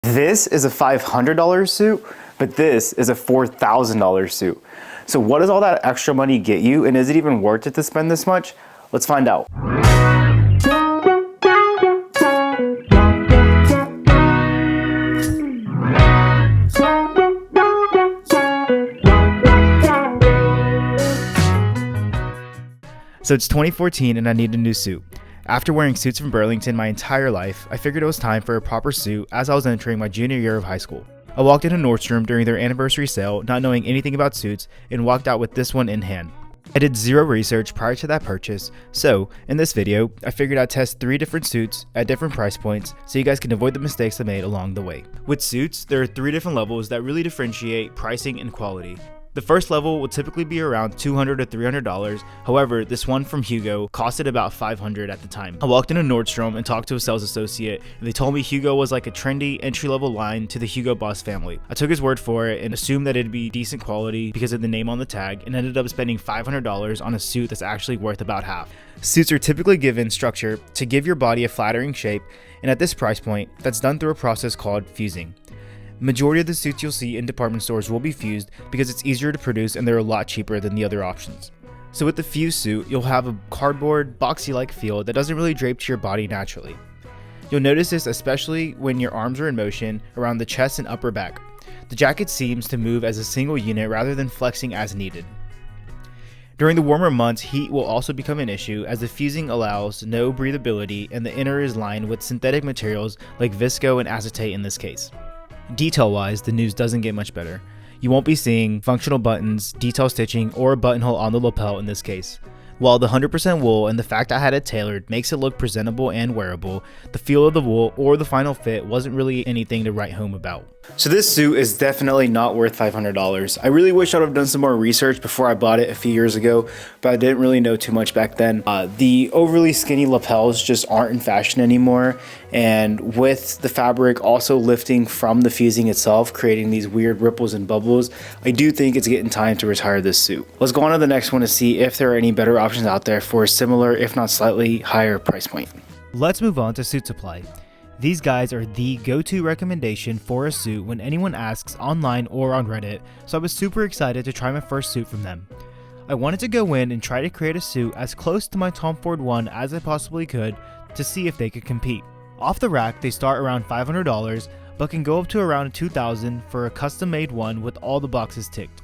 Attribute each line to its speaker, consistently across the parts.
Speaker 1: This is a $500 suit, but this is a $4,000 suit. So what does all that extra money get you, and is it even worth it to spend this much? Let's find out. So it's 2014 and I need a new suit. After wearing suits from Burlington my entire life, I figured it was time for a proper suit as I was entering my junior year of high school. I walked into Nordstrom during their anniversary sale, not knowing anything about suits, and walked out with this one in hand. I did zero research prior to that purchase, so in this video, I figured I'd test 3 different suits at different price points so you guys can avoid the mistakes I made along the way. With suits, there are 3 different levels that really differentiate pricing and quality. The first level will typically be around $200 to $300, however, this one from Hugo costed about $500 at the time. I walked into Nordstrom and talked to a sales associate, and they told me Hugo was like a trendy entry-level line to the Hugo Boss family. I took his word for it and assumed that it'd be decent quality because of the name on the tag, and ended up spending $500 on a suit that's actually worth about half. Suits are typically given structure to give your body a flattering shape, and at this price point, that's done through a process called fusing. Majority of the suits you'll see in department stores will be fused because it's easier to produce and they're a lot cheaper than the other options. So with the fused suit, you'll have a cardboard, boxy-like feel that doesn't really drape to your body naturally. You'll notice this especially when your arms are in motion around the chest and upper back. The jacket seems to move as a single unit rather than flexing as needed. During the warmer months, heat will also become an issue as the fusing allows no breathability and the inner is lined with synthetic materials like visco and acetate in this case. Detail-wise, the news doesn't get much better. You won't be seeing functional buttons, detail stitching, or a buttonhole on the lapel in this case. While the 100% wool and the fact I had it tailored makes it look presentable and wearable, the feel of the wool or the final fit wasn't really anything to write home about. So this suit is definitely not worth $500. I really wish I would have done some more research before I bought it a few years ago, but I didn't really know too much back then. The overly skinny lapels just aren't in fashion anymore, and with the fabric also lifting from the fusing itself, creating these weird ripples and bubbles, I do think it's getting time to retire this suit. Let's go on to the next one to see if there are any better options out there for a similar, if not slightly higher price point. Let's move on to Suit Supply. These guys are the go-to recommendation for a suit when anyone asks online or on Reddit, so I was super excited to try my first suit from them. I wanted to go in and try to create a suit as close to my Tom Ford one as I possibly could to see if they could compete. Off the rack, they start around $500, but can go up to around $2,000 for a custom-made one with all the boxes ticked.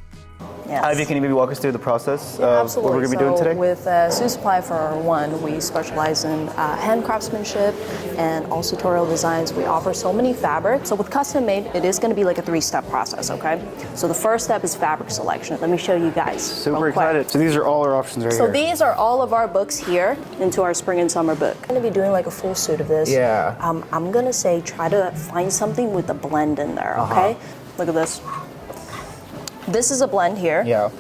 Speaker 2: Yes.
Speaker 1: Ivy, can you maybe walk us through the process
Speaker 2: of
Speaker 1: what we're going to be doing today?
Speaker 2: With Suit Supply for one, we specialize in hand craftsmanship and also tutorial designs. We offer so many fabrics. So with custom made, it is going to be like a 3-step process, okay? So the first step is fabric selection. Let me show you guys.
Speaker 1: Super excited. So these are all our options right here.
Speaker 2: So these are all of our books here into our spring and summer book. I'm going to be doing like a full suit of this.
Speaker 1: Yeah.
Speaker 2: I'm going to say try to find something with a blend in there, okay? Look at this. This is a blend here.
Speaker 1: Yeah.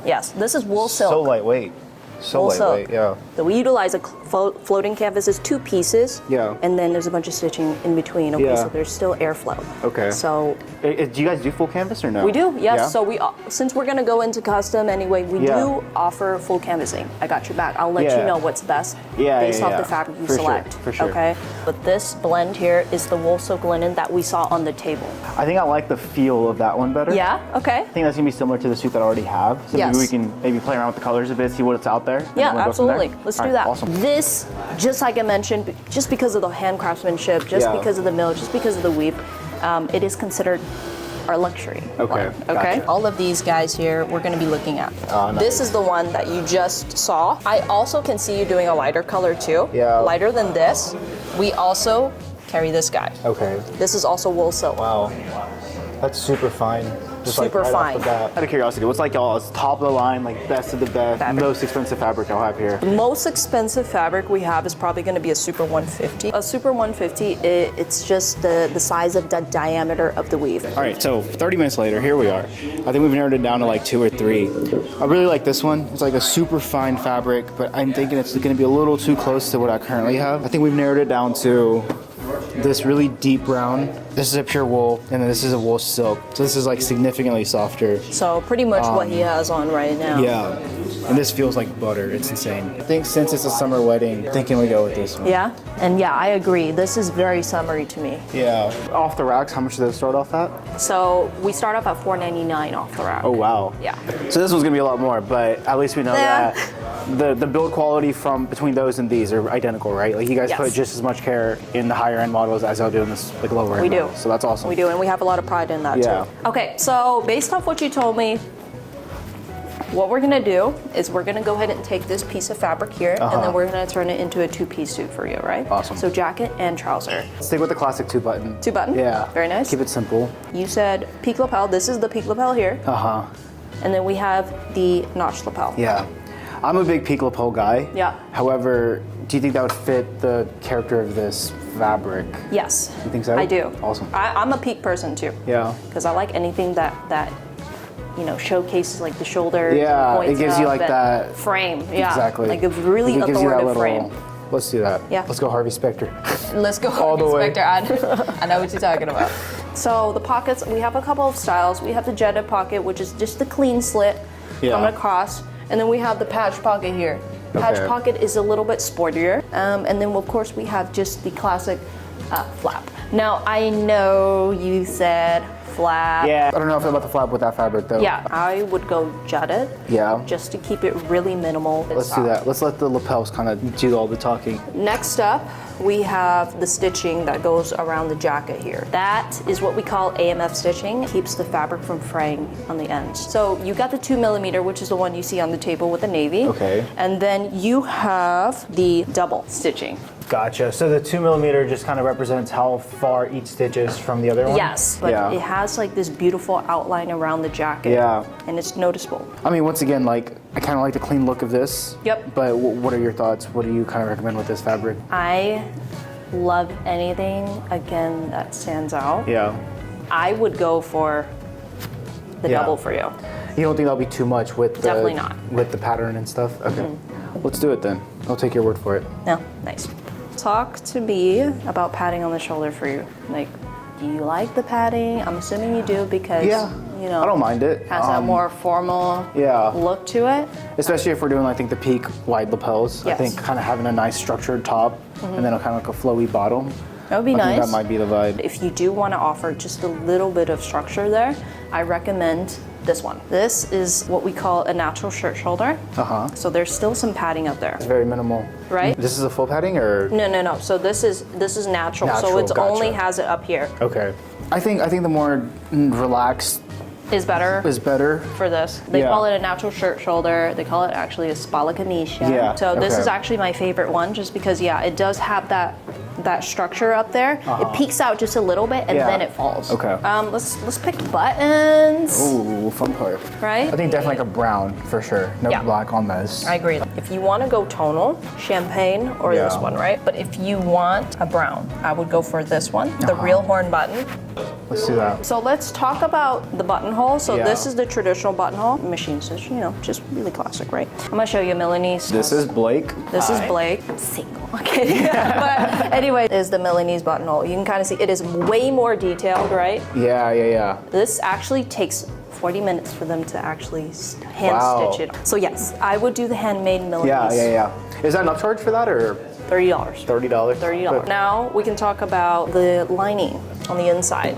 Speaker 2: Yes, this is wool silk.
Speaker 1: So lightweight. So
Speaker 2: wool
Speaker 1: lightweight,
Speaker 2: silk.
Speaker 1: yeah.
Speaker 2: So we utilize a floating canvas as 2 pieces.
Speaker 1: Yeah.
Speaker 2: And then there's a bunch of stitching in between. Okay,
Speaker 1: yeah.
Speaker 2: so there's still airflow.
Speaker 1: Okay.
Speaker 2: So.
Speaker 1: Do you guys do full canvas or no?
Speaker 2: We do, yes.
Speaker 1: Yeah?
Speaker 2: So since we're gonna go into custom anyway, we do offer full canvassing. I got your back. I'll let you know what's best based off the fabric you select.
Speaker 1: For sure.
Speaker 2: Okay. But this blend here is the wool silk linen that we saw on the table.
Speaker 1: I think I like the feel of that one better.
Speaker 2: Yeah. Okay.
Speaker 1: I think that's gonna be similar to the suit that I already have. So maybe we can play around with the colors a bit, see what's out there.
Speaker 2: Yeah, absolutely. Let's do that.
Speaker 1: Awesome.
Speaker 2: This, just like I mentioned, just because of the hand craftsmanship, just because of the mill, just because of the weave, it is considered our luxury.
Speaker 1: Okay.
Speaker 2: Okay. All of these guys here, we're going to be looking at.
Speaker 1: Nice.
Speaker 2: This is the one that you just saw. I also can see you doing a lighter color too. Yeah. Lighter than this. We also carry this guy.
Speaker 1: Okay.
Speaker 2: This is also wool silk.
Speaker 1: Wow. That's super fine. Just
Speaker 2: super fine.
Speaker 1: Out of curiosity, what's like y'all's top of the line, like best of the best, most expensive fabric y'all have here?
Speaker 2: The most expensive fabric we have is probably going to be a Super 150. A Super 150, it's just the size of the diameter of the weave.
Speaker 1: All right, so 30 minutes later, here we are. I think we've narrowed it down to like 2 or 3. I really like this one. It's like a super fine fabric, but I'm thinking it's going to be a little too close to what I currently have. I think we've narrowed it down to this really deep brown. This is a pure wool, and then this is a wool silk. So this is like significantly softer.
Speaker 2: So pretty much what he has on right now.
Speaker 1: Yeah. And this feels like butter. It's insane. I think since it's a summer wedding, thinking we go with this one.
Speaker 2: Yeah, and yeah, I agree. This is very summery to me.
Speaker 1: Yeah. Off the racks, how much do those start off at?
Speaker 2: So we start off at $4.99 off the rack.
Speaker 1: Oh, wow.
Speaker 2: Yeah.
Speaker 1: So this one's gonna be a lot more, but at least we know
Speaker 2: Yeah.
Speaker 1: that the build quality from between those and these are identical, right? Like you guys
Speaker 2: Yes.
Speaker 1: put just as much care in the higher end models as y'all do in this like lower end
Speaker 2: We do.
Speaker 1: models. So that's awesome.
Speaker 2: We do, and we have a lot of pride in that
Speaker 1: Yeah.
Speaker 2: too. Okay, so based off what you told me, what we're gonna do is we're gonna go ahead and take this piece of fabric here, and then we're gonna turn it into a two-piece suit for you, right?
Speaker 1: Awesome.
Speaker 2: So jacket and trouser.
Speaker 1: Stick with the classic 2-button.
Speaker 2: 2-button?
Speaker 1: Yeah.
Speaker 2: Very nice.
Speaker 1: Keep it simple.
Speaker 2: You said peak lapel. This is the peak lapel here,
Speaker 1: Uh-huh.
Speaker 2: and then we have the notch lapel.
Speaker 1: Yeah. I'm a big peak lapel guy.
Speaker 2: Yeah.
Speaker 1: However, do you think that would fit the character of this fabric?
Speaker 2: Yes.
Speaker 1: You think so?
Speaker 2: I do.
Speaker 1: Awesome.
Speaker 2: I'm a peak person too.
Speaker 1: Yeah.
Speaker 2: Because I like anything that showcases like the shoulders.
Speaker 1: Yeah,
Speaker 2: points
Speaker 1: it gives you
Speaker 2: up,
Speaker 1: like that
Speaker 2: frame. Yeah.
Speaker 1: Exactly.
Speaker 2: Like a really
Speaker 1: It gives you that
Speaker 2: authoritative
Speaker 1: little,
Speaker 2: frame.
Speaker 1: Let's do that.
Speaker 2: Yeah.
Speaker 1: Let's go Harvey Specter.
Speaker 2: Let's go
Speaker 1: All the way.
Speaker 2: Inspector. I know what you're talking about. So the pockets, we have a couple of styles. We have the jetted pocket, which is just the clean slit coming across, and then we have the patch pocket here. Patch pocket is a little bit sportier, and then of course we have just the classic flap. Now I know you said flap.
Speaker 1: Yeah. I don't know if I feel about the flap with that fabric though.
Speaker 2: Yeah, I would go jutted.
Speaker 1: Yeah.
Speaker 2: Just to keep it really minimal.
Speaker 1: Let's do that. Let's let the lapels kind of do all the talking.
Speaker 2: Next up, we have the stitching that goes around the jacket here. That is what we call AMF stitching. It keeps the fabric from fraying on the ends. So you got the 2mm, which is the one you see on the table with the navy.
Speaker 1: Okay.
Speaker 2: And then you have the double stitching.
Speaker 1: Gotcha. So the 2mm just kind of represents how far each stitch is from the other one?
Speaker 2: Yes, but it has like this beautiful outline around the jacket.
Speaker 1: Yeah.
Speaker 2: And it's noticeable.
Speaker 1: I mean, once again, like, I kind of like the clean look of this.
Speaker 2: Yep.
Speaker 1: But what are your thoughts? What do you kind of recommend with this fabric?
Speaker 2: I love anything, again, that stands out.
Speaker 1: Yeah.
Speaker 2: I would go for the double for you.
Speaker 1: You don't think that'll be too much with the...
Speaker 2: Definitely not.
Speaker 1: With the pattern and stuff? Okay. Let's do it then. I'll take your word for it.
Speaker 2: No, nice. Talk to me about padding on the shoulder for you. Like, do you like the padding? I'm assuming you do because, you know,
Speaker 1: I don't mind it.
Speaker 2: Has that more formal look to it.
Speaker 1: Especially if we're doing, I think, the peak wide lapels.
Speaker 2: Yes.
Speaker 1: I think kind of having a nice structured top and then kind of like a flowy bottom.
Speaker 2: That would be nice.
Speaker 1: I think that might be the vibe.
Speaker 2: If you do want to offer just a little bit of structure there, I recommend this one. This is what we call a natural shirt shoulder. So there's still some padding up there.
Speaker 1: It's very minimal.
Speaker 2: Right?
Speaker 1: This is a full padding or?
Speaker 2: No. So this is natural. So it's only has it up here.
Speaker 1: Okay. I think the more relaxed
Speaker 2: Is better for this. They call it a natural shirt shoulder. They call it actually a spalla camiscia.
Speaker 1: Yeah.
Speaker 2: So this is actually my favorite one just because it does have that structure up there. It peeks out just a little bit and then it falls.
Speaker 1: Okay.
Speaker 2: Let's pick buttons.
Speaker 1: Ooh, fun part.
Speaker 2: Right?
Speaker 1: I think definitely like a brown for sure. No black on this.
Speaker 2: I agree. If you want to go tonal, champagne or this one, right? But if you want a brown, I would go for this one, the real horn button.
Speaker 1: Let's do that.
Speaker 2: So let's talk about the buttonhole. So this is the traditional buttonhole, machine stitch, just really classic, right? I'm gonna show you Milanese.
Speaker 1: This is Blake.
Speaker 2: This is Blake. Single. Okay. But anyway, is the Milanese buttonhole. You can kind of see it is way more detailed, right?
Speaker 1: Yeah.
Speaker 2: This actually takes 40 minutes for them to actually hand stitch it. So yes, I would do the handmade Milanese.
Speaker 1: Yeah. Is that an upcharge for that or?
Speaker 2: $30.
Speaker 1: $30.
Speaker 2: Now we can talk about the lining on the inside.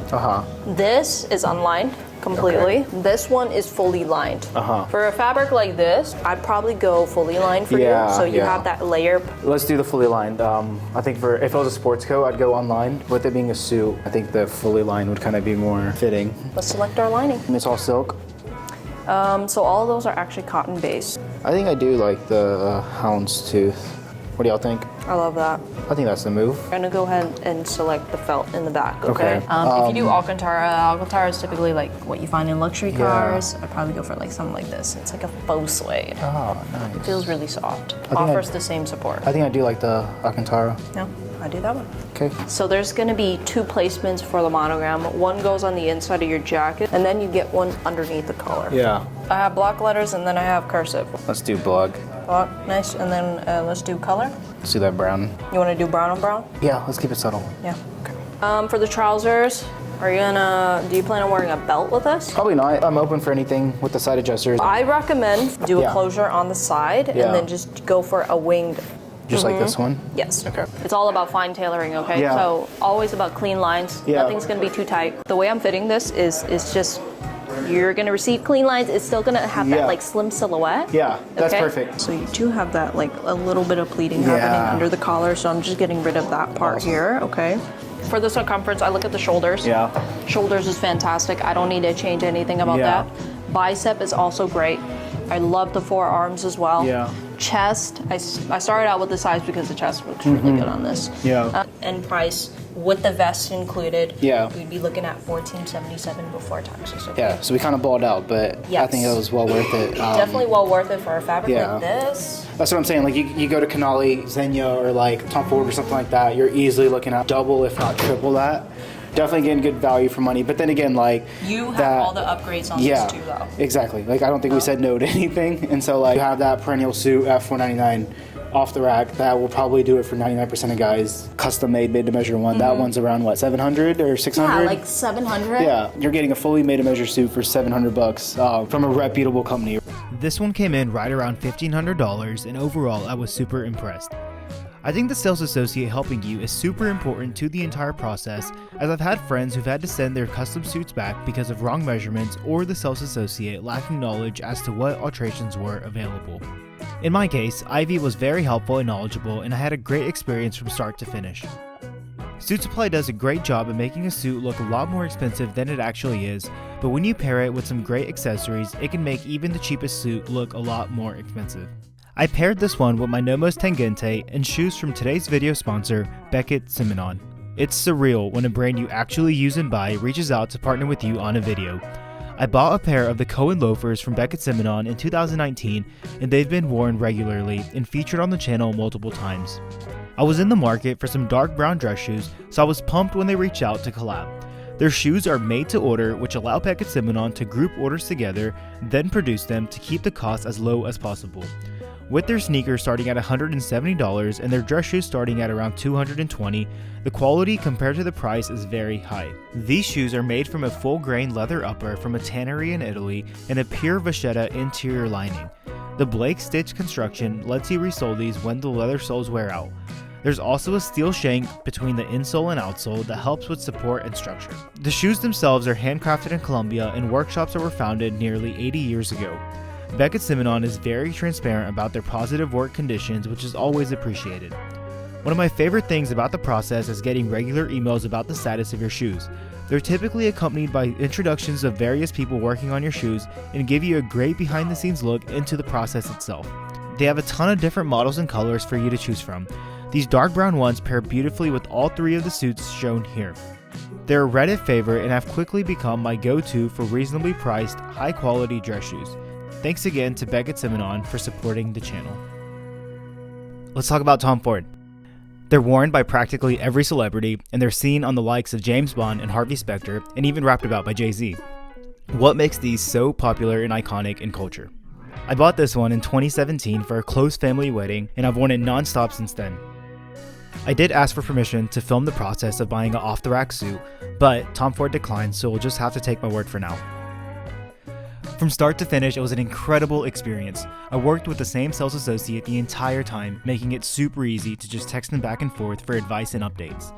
Speaker 2: This is unlined completely. Okay. This one is fully lined. For a fabric like this, I'd probably go fully lined for you, so you have that layer.
Speaker 1: Let's do the fully lined. I think if it was a sports coat, I'd go unlined. With it being a suit, I think the fully lined would kind of be more fitting.
Speaker 2: Let's select our lining.
Speaker 1: And it's all silk.
Speaker 2: So all of those are actually cotton based.
Speaker 1: I think I do like the houndstooth. What do y'all think?
Speaker 2: I love that.
Speaker 1: I think that's the move.
Speaker 2: I'm gonna go ahead and select the felt in the back, okay? If you do Alcantara is typically like what you find in luxury cars. I'd probably go for like something like this. It's like a faux suede.
Speaker 1: Oh, nice.
Speaker 2: It feels really soft. Offers the same support.
Speaker 1: I think I do like the Alcantara.
Speaker 2: Yeah, I do that one.
Speaker 1: Okay.
Speaker 2: So there's gonna be two placements for the monogram. One goes on the inside of your jacket, and then you get one underneath the collar.
Speaker 1: Yeah.
Speaker 2: I have block letters, and then I have cursive.
Speaker 1: Let's do block.
Speaker 2: Block, nice. And then let's do color.
Speaker 1: Let's do that brown.
Speaker 2: You wanna do brown on brown?
Speaker 1: Yeah, let's keep it subtle.
Speaker 2: Yeah. Okay. For the trousers, Do you plan on wearing a belt with this?
Speaker 1: Probably not. I'm open for anything with the side adjusters.
Speaker 2: I recommend do a closure on the side and then just go for a winged.
Speaker 1: Just like this one?
Speaker 2: Yes.
Speaker 1: Okay.
Speaker 2: It's all about fine tailoring, okay?
Speaker 1: Yeah.
Speaker 2: So always about clean lines.
Speaker 1: Yeah.
Speaker 2: Nothing's gonna be too tight. The way I'm fitting this is just, you're gonna receive clean lines. It's still gonna have that like slim silhouette.
Speaker 1: Yeah, that's perfect.
Speaker 2: So you do have that like a little bit of pleating happening under the collar, so I'm just getting rid of that part here, okay? For the circumference, I look at the shoulders.
Speaker 1: Yeah.
Speaker 2: Shoulders is fantastic. I don't need to change anything about that. Bicep is also great. I love the forearms as well.
Speaker 1: Yeah.
Speaker 2: Chest, I started out with the size because the chest looks really good on this.
Speaker 1: Yeah.
Speaker 2: And price, with the vest included, we'd be looking at $14.77 before taxes. Okay?
Speaker 1: Yeah, so we kind of balled out, but I think it was well worth it.
Speaker 2: Definitely well worth it for a fabric like this.
Speaker 1: That's what I'm saying. Like you go to Canali, Xenia, or like Tom Ford or something like that, you're easily looking at double, if not triple that. Definitely getting good value for money. But then again, like
Speaker 2: you have all the upgrades on this too, though.
Speaker 1: Exactly. Like I don't think we said no to anything, and so like you have that perennial suit at $4.99 off the rack. That will probably do it for 99% of guys. Custom made to measure one. That one's around what, 700 or 600?
Speaker 2: Yeah, like 700.
Speaker 1: Yeah, you're getting a fully made to measure suit for $700 from a reputable company. This one came in right around $1,500, and overall I was super impressed. I think the sales associate helping you is super important to the entire process, as I've had friends who've had to send their custom suits back because of wrong measurements or the sales associate lacking knowledge as to what alterations were available. In my case, Ivy was very helpful and knowledgeable, and I had a great experience from start to finish. Suit Supply does a great job of making a suit look a lot more expensive than it actually is, but when you pair it with some great accessories, it can make even the cheapest suit look a lot more expensive. I paired this one with my Nomos Tangente and shoes from today's video sponsor, Beckett Simonon. It's surreal when a brand you actually use and buy reaches out to partner with you on a video. I bought a pair of the Cohen loafers from Beckett Simonon in 2019, and they've been worn regularly and featured on the channel multiple times. I was in the market for some dark brown dress shoes, so I was pumped when they reached out to collab. Their shoes are made to order, which allow Beckett Simonon to group orders together, then produce them to keep the cost as low as possible. With their sneakers starting at $170 and their dress shoes starting at around $220, the quality compared to the price is very high. These shoes are made from a full-grain leather upper from a tannery in Italy and a pure vachetta interior lining. The Blake stitch construction lets you resole these when the leather soles wear out. There's also a steel shank between the insole and outsole that helps with support and structure. The shoes themselves are handcrafted in Colombia in workshops that were founded nearly 80 years ago. Beckett Simonon is very transparent about their positive work conditions, which is always appreciated. One of my favorite things about the process is getting regular emails about the status of your shoes. They're typically accompanied by introductions of various people working on your shoes and give you a great behind the scenes look into the process itself. They have a ton of different models and colors for you to choose from. These dark brown ones pair beautifully with all three of the suits shown here. They're a Reddit favorite and have quickly become my go-to for reasonably priced, high quality dress shoes. Thanks again to Beckett Simonon for supporting the channel. Let's talk about Tom Ford. They're worn by practically every celebrity, and they're seen on the likes of James Bond and Harvey Specter, and even rapped about by Jay-Z. What makes these so popular and iconic in culture? I bought this one in 2017 for a close family wedding, and I've worn it non-stop since then. I did ask for permission to film the process of buying an off-the-rack suit, but Tom Ford declined, so we'll just have to take my word for now. From start to finish, it was an incredible experience. I worked with the same sales associate the entire time, making it super easy to just text them back and forth for advice and updates.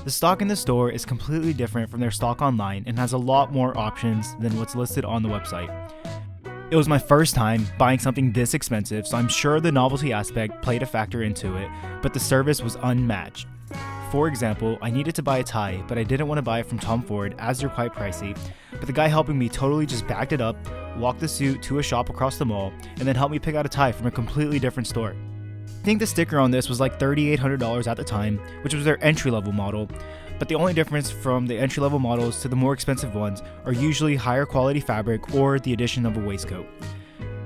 Speaker 1: The stock in the store is completely different from their stock online and has a lot more options than what's listed on the website. It was my first time buying something this expensive, so I'm sure the novelty aspect played a factor into it, but the service was unmatched. For example, I needed to buy a tie, but I didn't want to buy it from Tom Ford as they're quite pricey, but the guy helping me totally just backed it up, walked the suit to a shop across the mall, and then helped me pick out a tie from a completely different store. I think the sticker on this was like $3,800 at the time, which was their entry-level model, but the only difference from the entry-level models to the more expensive ones are usually higher quality fabric or the addition of a waistcoat.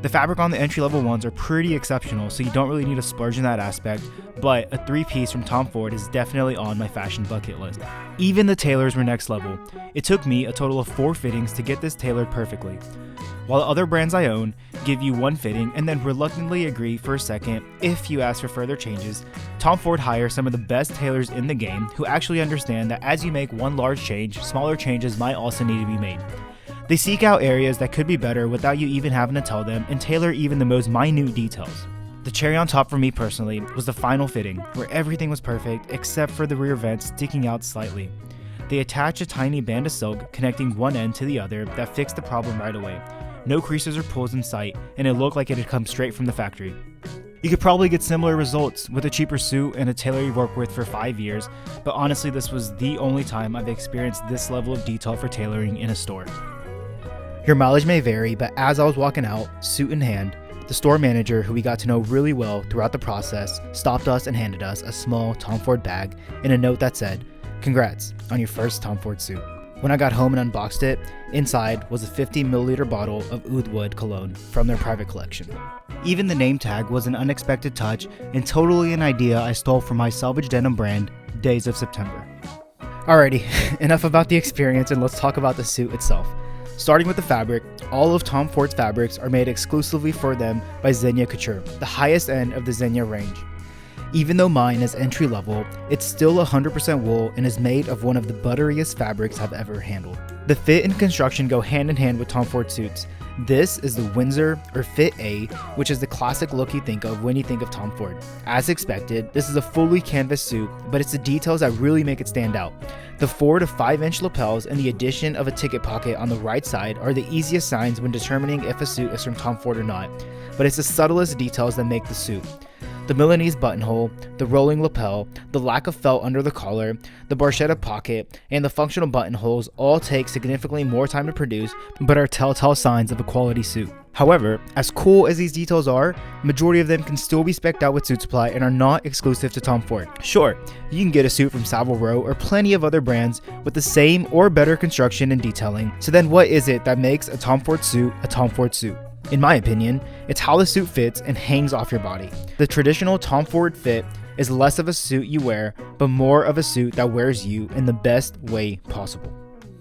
Speaker 1: The fabric on the entry-level ones are pretty exceptional, so you don't really need to splurge in that aspect, but a three-piece from Tom Ford is definitely on my fashion bucket list. Even the tailors were next level. It took me a total of 4 fittings to get this tailored perfectly. While other brands I own give you one fitting, and then reluctantly agree for a second if you ask for further changes, Tom Ford hires some of the best tailors in the game who actually understand that as you make one large change, smaller changes might also need to be made. They seek out areas that could be better without you even having to tell them and tailor even the most minute details. The cherry on top for me personally was the final fitting, where everything was perfect except for the rear vent sticking out slightly. They attached a tiny band of silk connecting one end to the other that fixed the problem right away. No creases or pulls in sight, and it looked like it had come straight from the factory. You could probably get similar results with a cheaper suit and a tailor you work with for 5 years, but honestly this was the only time I've experienced this level of detail for tailoring in a store. Your mileage may vary, but as I was walking out, suit in hand, the store manager, who we got to know really well throughout the process, stopped us and handed us a small Tom Ford bag and a note that said, "Congrats on your first Tom Ford suit." When I got home and unboxed it, inside was a 50ml bottle of oud wood cologne from their private collection. Even the name tag was an unexpected touch and totally an idea I stole from my salvage denim brand, Days of September. Alrighty, enough about the experience and let's talk about the suit itself. Starting with the fabric, all of Tom Ford's fabrics are made exclusively for them by Zegna Couture, the highest end of the Zegna range. Even though mine is entry level, it's still 100% wool and is made of one of the butteriest fabrics I've ever handled. The fit and construction go hand in hand with Tom Ford suits. This is the Windsor or Fit A, which is the classic look you think of when you think of Tom Ford. As expected, this is a fully canvas suit, but it's the details that really make it stand out. The 4 to 5 inch lapels and the addition of a ticket pocket on the right side are the easiest signs when determining if a suit is from Tom Ford or not, but it's the subtlest details that make the suit. The Milanese buttonhole, the rolling lapel, the lack of felt under the collar, the barchetta pocket, and the functional buttonholes all take significantly more time to produce, but are telltale signs of a quality suit. However, as cool as these details are, majority of them can still be spec'd out with Suit Supply and are not exclusive to Tom Ford. Sure, you can get a suit from Savile Row or plenty of other brands with the same or better construction and detailing, so then what is it that makes a Tom Ford suit a Tom Ford suit? In my opinion, it's how the suit fits and hangs off your body. The traditional Tom Ford fit is less of a suit you wear, but more of a suit that wears you in the best way possible.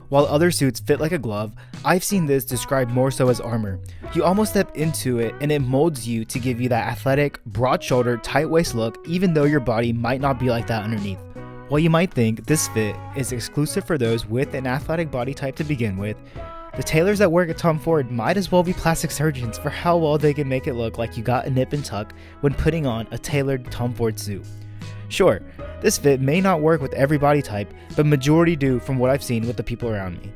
Speaker 1: While other suits fit like a glove, I've seen this described more so as armor. You almost step into it and it molds you to give you that athletic, broad-shouldered, tight-waist look, even though your body might not be like that underneath. While you might think this fit is exclusive for those with an athletic body type to begin with, the tailors that work at Tom Ford might as well be plastic surgeons for how well they can make it look like you got a nip and tuck when putting on a tailored Tom Ford suit. Sure, this fit may not work with every body type, but majority do from what I've seen with the people around me.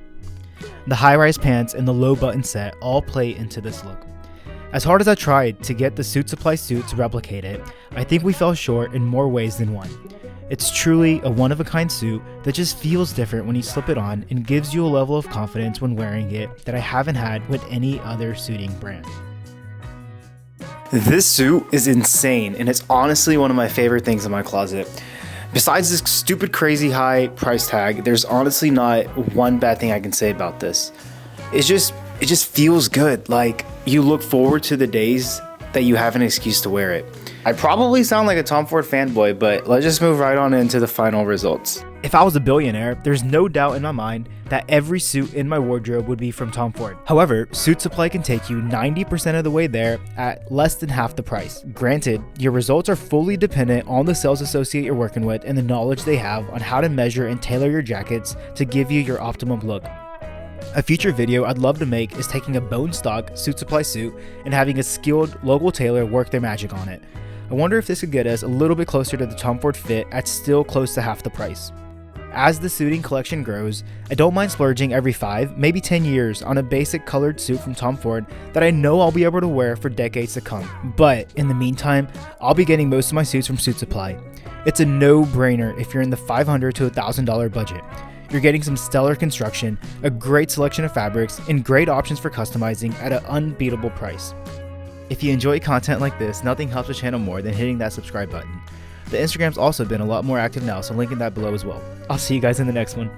Speaker 1: The high-rise pants and the low button set all play into this look. As hard as I tried to get the Suit Supply suit to replicate it, I think we fell short in more ways than one. It's truly a one-of-a-kind suit that just feels different when you slip it on and gives you a level of confidence when wearing it that I haven't had with any other suiting brand. This suit is insane, and it's honestly one of my favorite things in my closet. Besides this stupid crazy high price tag, there's honestly not one bad thing I can say about this. It just feels good. Like, you look forward to the days that you have an excuse to wear it. I probably sound like a Tom Ford fanboy, but let's just move right on into the final results. If I was a billionaire, there's no doubt in my mind that every suit in my wardrobe would be from Tom Ford. However, Suit Supply can take you 90% of the way there at less than half the price. Granted, your results are fully dependent on the sales associate you're working with and the knowledge they have on how to measure and tailor your jackets to give you your optimum look. A future video I'd love to make is taking a bone stock Suit Supply suit and having a skilled local tailor work their magic on it. I wonder if this could get us a little bit closer to the Tom Ford fit at still close to half the price. As the suiting collection grows, I don't mind splurging every 5, maybe 10 years on a basic colored suit from Tom Ford that I know I'll be able to wear for decades to come. But in the meantime, I'll be getting most of my suits from Suit Supply. It's a no-brainer if you're in the $500 to $1,000 budget. You're getting some stellar construction, a great selection of fabrics, and great options for customizing at an unbeatable price. If you enjoy content like this, nothing helps the channel more than hitting that subscribe button. The Instagram's also been a lot more active now, so linking that below as well. I'll see you guys in the next one.